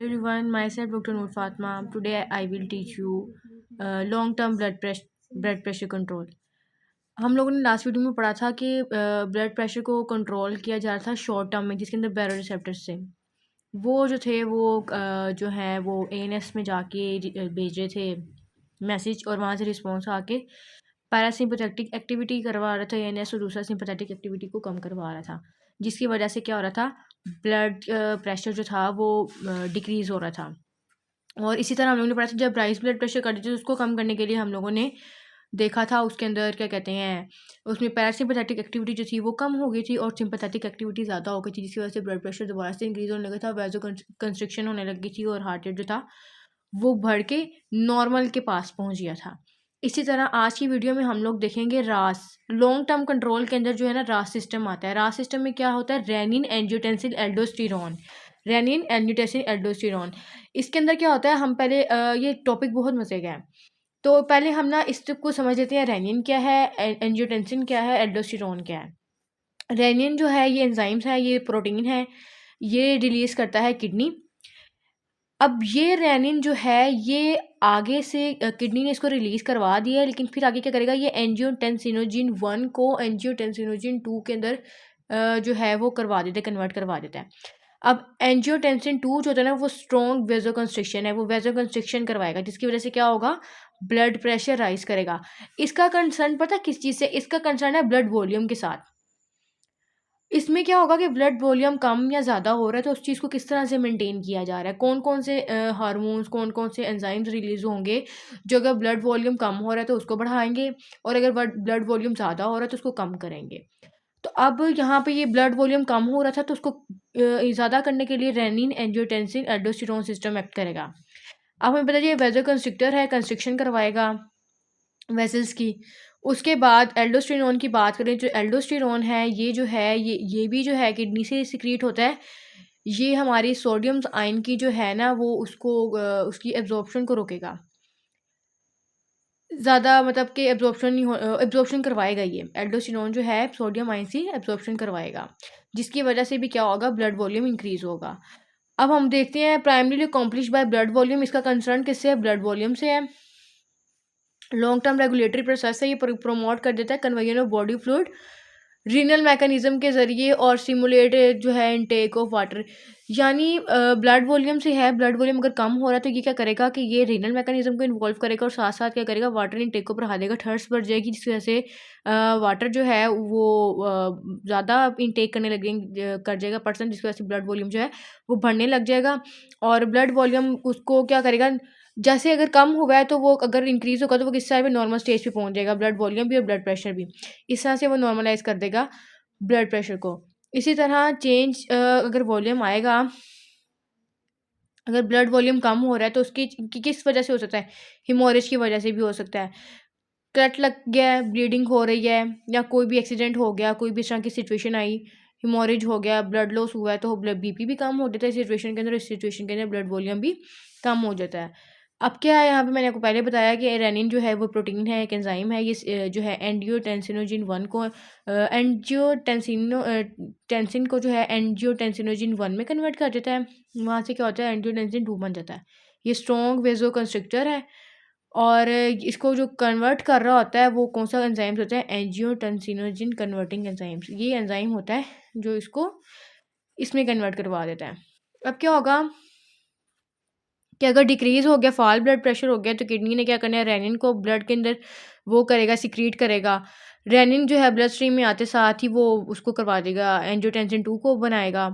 Everyone, myself Dr. Noor Fatma. Today I will teach you long-term blood pressure control. हम लोगों ने last video में पढ़ा था कि ब्लड प्रेशर को कंट्रोल किया जा रहा था शॉर्ट टर्म में, जिसके अंदर बैरोरिसेप्टर्स से वो जो थे वो जो है वो एएनएस में जाके भेज रहे थे मैसेज, और वहाँ से रिस्पॉन्स आके पैरासिम्पथेटिक एक्टिविटी करवा रहा था एएनएस, और दूसरा सिंपथेटिक एक्टिविटी को कम करवा रहा था, जिसकी वजह से क्या हो रहा था, ब्लड प्रेशर जो था वो डिक्रीज़ हो रहा था। और इसी तरह हम लोगों ने पढ़ा था जब राइज ब्लड प्रेशर कर देते, उसको कम करने के लिए हम लोगों ने देखा था उसके अंदर क्या कहते हैं, उसमें पैरासिम्पथेटिक एक्टिविटी जो थी वो कम हो गई थी और सिंपथेटिक एक्टिविटी ज़्यादा हो गई थी, जिसकी वजह से ब्लड प्रेशर दोबारा से इंक्रीज़ होने लगा था, वैजो कंस्ट्रिक्शन होने लगी थी और हार्ट रेट जो था वो बढ़ के नॉर्मल के पास पहुंच गया था। इसी तरह आज की वीडियो में हम लोग देखेंगे रास। लॉन्ग टर्म कंट्रोल के अंदर जो है ना रास सिस्टम आता है। रास सिस्टम में क्या होता है, renin angiotensin aldosterone. Renin angiotensin aldosterone, इसके अंदर क्या होता है, हम पहले ये टॉपिक बहुत मजे का है, तो पहले हम ना इस को समझ लेते हैं। रेनिन क्या है, एंजियोटेंसिन क्या है, एल्डोस्टेरॉन क्या है। रेनिन जो है ये एंजाइम्स है, ये प्रोटीन है, ये रिलीज करता है किडनी। अब ये रेनिन जो है ये आगे से किडनी ने इसको रिलीज़ करवा दिया है, लेकिन फिर आगे क्या करेगा, ये एंजियोटेंसिनोजिन 1 को एंजियोटेंसिनोजिन 2 के अंदर जो है वो करवा देता है, कन्वर्ट करवा देता है। अब एंजियोटेंसिन 2 जो होता है ना वो स्ट्रॉन्ग वेजोकंस्ट्रिक्शन है, वो वेजोकंस्ट्रिक्शन करवाएगा, जिसकी वजह से क्या होगा, ब्लड प्रेशर राइज करेगा। इसका कंसर्न पता किस चीज़ से, इसका कंसर्न है ब्लड वॉल्यूम के साथ। इसमें क्या होगा कि ब्लड वॉल्यूम कम या ज़्यादा हो रहा है, तो उस चीज़ को किस तरह से मेंटेन किया जा रहा है, कौन-कौन से हार्मोन्स, कौन-कौन से एंजाइम्स रिलीज़ होंगे, जो अगर ब्लड वॉल्यूम कम हो रहा है तो उसको बढ़ाएँगे, और अगर ब्लड वॉल्यूम ज़्यादा हो रहा है तो उसको कम करेंगे। तो अब यहाँ पे ये ब्लड वॉल्यूम कम हो रहा था, तो उसको ज़्यादा करने के लिए renin, angiotensin, aldosterone system act करेगा। अब हमें पता चलिए वेज़ोकंस्ट्रिक्टर है, कंस्ट्रिक्शन करवाएगा वेसल्स की। उसके बाद एल्डोस्टेरोन की बात करें, जो एल्डोस्टेरोन है ये जो है ये भी जो है किडनी से सिक्रीट होता है। ये हमारी सोडियम आयन की जो है ना वो उसको उसकी एब्जॉर्प्शन को रोकेगा। ज़्यादा मतलब कि एब्जॉर्प्शन नहीं हो, एब्जॉर्प्शन करवाएगा ये एल्डोस्टेरोन जो है सोडियम आयन से एब्जॉर्प्शन करवाएगा, जिसकी वजह से भी क्या होगा, ब्लड वॉल्यूम इंक्रीज़ होगा। अब हम देखते हैं primarily accomplish by blood volume, इसका कंसर्न किससे है, ब्लड वॉल्यूम से है। लॉन्ग टर्म रेगुलेटरी प्रोसेस है, ये प्रमोट कर देता है conversion of body fluid renal mechanism के ज़रिए, और सिमुलेट जो है इनटेक ऑफ वाटर। यानी ब्लड वॉल्यूम से है, ब्लड वॉल्यूम अगर कम हो रहा है तो ये क्या करेगा कि ये रीनल मैकेनिज्म को इन्वॉल्व करेगा, और साथ साथ क्या करेगा, वाटर इनटेक को बढ़ा देगा, थर्स्ट बढ़ जाएगी, जिसकी वजह से वाटर जो है वो ज़्यादा इनटेक करने लगेंगे कर जाएगा पर्सन, जिसकी वजह से ब्लड वॉल्यूम जो है वो बढ़ने लग जाएगा। और ब्लड वॉल्यूम उसको क्या करेगा, जैसे अगर कम हुआ है तो वो अगर इंक्रीज़ होगा तो वो किस टाइप पे नॉर्मल स्टेज पे पहुंच जाएगा, ब्लड वॉल्यूम भी और ब्लड प्रेशर भी। इस तरह से वो नॉर्मलाइज़ कर देगा ब्लड प्रेशर को। इसी तरह चेंज अगर वॉल्यूम आएगा, अगर ब्लड वॉल्यूम कम हो रहा है तो उसकी किस वजह से हो सकता है, हेमोरेज की वजह से भी हो सकता है। कट लग गया है, ब्लीडिंग हो रही है, या कोई भी एक्सीडेंट हो गया, कोई भी इस तरह की सिचुएशन आई, हेमोरेज हो गया, ब्लड लॉस हुआ है, तो ब्लड बीपी भी कम हो जाता है इस सिचुएशन के अंदर, इस सिचुएशन के अंदर ब्लड वॉल्यूम भी कम हो जाता है। अब क्या है, यहाँ पे मैंने आपको पहले बताया कि रेनिन जो है वो प्रोटीन है, एक एंजाइम है, ये जो है एंजियोटेंसिनोजिन 1 को टेंसिन को जो है एंजियोटेंसिनोजिन 1 में कन्वर्ट कर देता है। वहाँ से क्या होता है, एंजियोटेंसिन 2 बन जाता है। ये स्ट्रॉन्ग वेजो कंस्ट्रिक्टर है, और इसको जो कन्वर्ट कर रहा होता है वो कौन सा एंजाइम्स होता है, एंजियोटेंसिनोजिन कन्वर्टिंग एंजाइम्स। ये एंजाइम होता है जो इसको इसमें कन्वर्ट करवा देता है। अब क्या होगा कि अगर डिक्रीज़ हो गया, फॉल ब्लड प्रेशर हो गया, तो किडनी ने क्या करना है, रेनिन को ब्लड के अंदर वो करेगा, सिक्रीट करेगा। रेनिन जो है ब्लड स्ट्रीम में आते साथ ही वो उसको करवा देगा, एंजियोटेंसिन 2 को बनाएगा।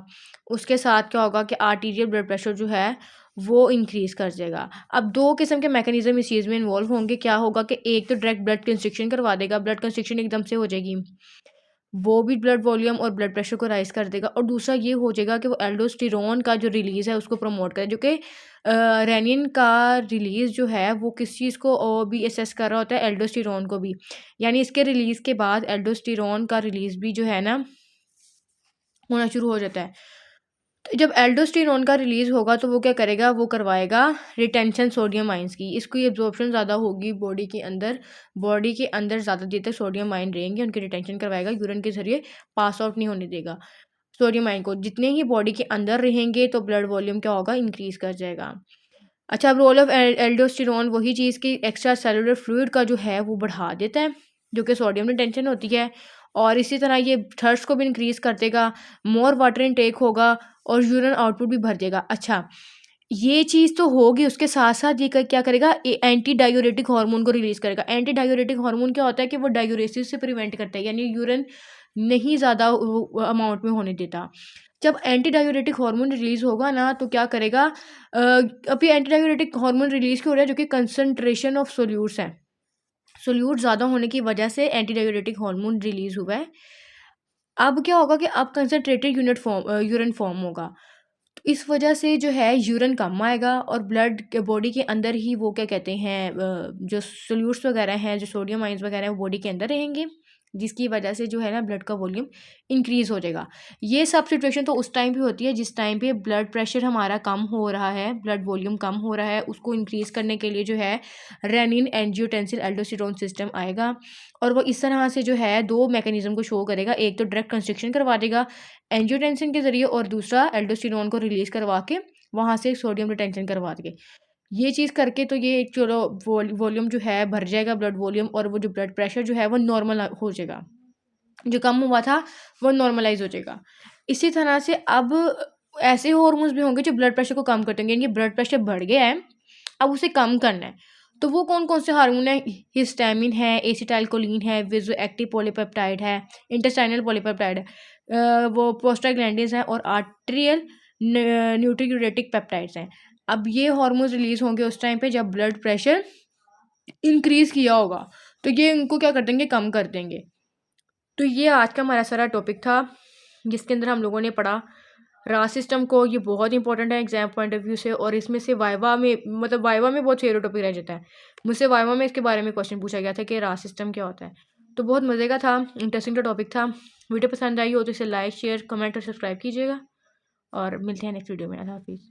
उसके साथ क्या होगा कि आर्टीरियल ब्लड प्रेशर जो है वो इंक्रीज़ कर देगा। अब 2 किस्म के मैकेनिज़्म इस चीज़ में इन्वॉल्व होंगे। क्या होगा कि एक तो डायरेक्ट ब्लड कंस्ट्रिक्शन करवा देगा, ब्लड कंस्ट्रिक्शन एकदम से हो जाएगी, वो भी ब्लड वॉल्यूम और ब्लड प्रेशर को राइज़ कर देगा। और दूसरा ये हो जाएगा कि वो एल्डोस्टेरोन का जो रिलीज़ है उसको प्रमोट करे, जो कि रेनिन का रिलीज़ जो है वो किस चीज़ को भी असेस कर रहा होता है, एल्डोस्टेरोन को भी। यानी इसके रिलीज़ के बाद एल्डोस्टेरोन का रिलीज़ भी जो है ना होना शुरू हो जाता है। तो जब एल्डोस्टेरोन का रिलीज़ होगा तो वो क्या करेगा, वो करवाएगा रिटेंशन सोडियम आयंस की। इसकी एब्जॉर्प्शन ज़्यादा होगी बॉडी के अंदर ज़्यादा देर तक सोडियम आयन रहेंगे, उनकी रिटेंशन करवाएगा, यूरिन के ज़रिए पास आउट नहीं होने देगा। सोडियम आयन को। जितने ही बॉडी के अंदर रहेंगे तो ब्लड वॉल्यूम क्या होगा, इंक्रीज़ कर जाएगा। अच्छा, अब रोल ऑफ एल्डोस्टेरोन वही चीज़ कि एक्स्ट्रा सेलुलर फ्लूइड का जो है वो बढ़ा देता है, जो कि सोडियम रिटेंशन होती है, और इसी तरह ये थर्स्ट को भी इंक्रीज़ कर देगा, मोर वाटर इनटेक होगा और यूरिन आउटपुट भी भर देगा। अच्छा, ये चीज़ तो होगी, उसके साथ-साथ ये क्या करेगा, एंटी डायूरेटिक हार्मोन को रिलीज़ करेगा। एंटी डायूरेटिक हार्मोन क्या होता है कि वो डायूरेसिस से प्रिवेंट करता है, यानी यूरिन नहीं ज़्यादा अमाउंट में होने देता। जब एंटी डायूरेटिक हार्मोन रिलीज़ होगा ना तो क्या करेगा, अभी एंटी डायूरेटिक हार्मोन रिलीज़ क्यों हो रहा है, जो कि कंसंट्रेशन ऑफ सोल्यूट्स है। सोल्यूट ज़्यादा होने की वजह से एंटी डायूरेटिक हार्मोन रिलीज़ हुआ है। अब क्या होगा कि अब कंसंट्रेटेड यूरिन फॉर्म होगा। तो इस वजह से जो है यूरिन कम आएगा और ब्लड के बॉडी के अंदर ही वो क्या कहते हैं, जो सोल्यूट्स वगैरह हैं, जो सोडियम आयन्स वगैरह हैं, वो बॉडी के अंदर रहेंगे, जिसकी वजह से जो है ना ब्लड का वॉल्यूम इंक्रीज़ हो जाएगा। ये सब सिचुएशन तो उस टाइम पे होती है जिस टाइम पे ब्लड प्रेशर हमारा कम हो रहा है, ब्लड वॉल्यूम कम हो रहा है। उसको इंक्रीज़ करने के लिए जो है रेनिन एंजियोटेंसिन एल्डोस्टेरोन सिस्टम आएगा, और वो इस तरह से जो है 2 मैकेनिज़्म को शो करेगा। एक तो डायरेक्ट कंस्ट्रिक्शन करवा देगा एंजियोटेंसिन के ज़रिए, और दूसरा एल्डोस्टेरोन को रिलीज़ करवा के वहाँ से सोडियम रिटेंशन करवा देंगे। ये चीज़ करके तो ये चलो वॉल्यूम जो है भर जाएगा, ब्लड वॉल्यूम, और वो जो ब्लड प्रेशर जो है वो नॉर्मल हो जाएगा। जो कम हुआ था वो नॉर्मलाइज़ हो जाएगा। इसी तरह से अब ऐसे हार्मोन्स भी होंगे जो ब्लड प्रेशर को कम कर देंगे, यानी ब्लड प्रेशर बढ़ गया है, अब उसे कम करना है। तो वो कौन-कौन से हार्मोन हैं? हिस्टामिन है, एसिटाइलकोलिन है, विज़ोएक्टिव पॉलीपेप्टाइड है, इंटेस्टाइनल पॉलीपेप्टाइड है, वो प्रोस्टाग्लैंडिन्स हैं, और आर्टेरियल न्यूक्लियोटाइड पेप्टाइड्स हैं। अब ये हार्मोन्स रिलीज़ होंगे उस टाइम पे जब ब्लड प्रेशर इंक्रीज़ किया होगा, तो ये इनको क्या कर देंगे, कम कर देंगे। तो ये आज का हमारा सारा टॉपिक था, जिसके अंदर हम लोगों ने पढ़ा रास सिस्टम को। ये बहुत इंपॉर्टेंट है एग्जाम पॉइंट ऑफ व्यू से, और इसमें से वाइवा में, मतलब वाइवा में बहुत फेवरेट टॉपिक रह जाता है। मुझसे वाइवा में इसके बारे में क्वेश्चन पूछा गया था कि रास सिस्टम क्या होता है। तो बहुत मज़े का था, इंटरेस्टिंग का टॉपिक था। वीडियो पसंद आई हो तो इसे लाइक, शेयर, कमेंट और सब्सक्राइब कीजिएगा, और मिलते हैं नेक्स्ट वीडियो में। अल्लाह हाफिज़।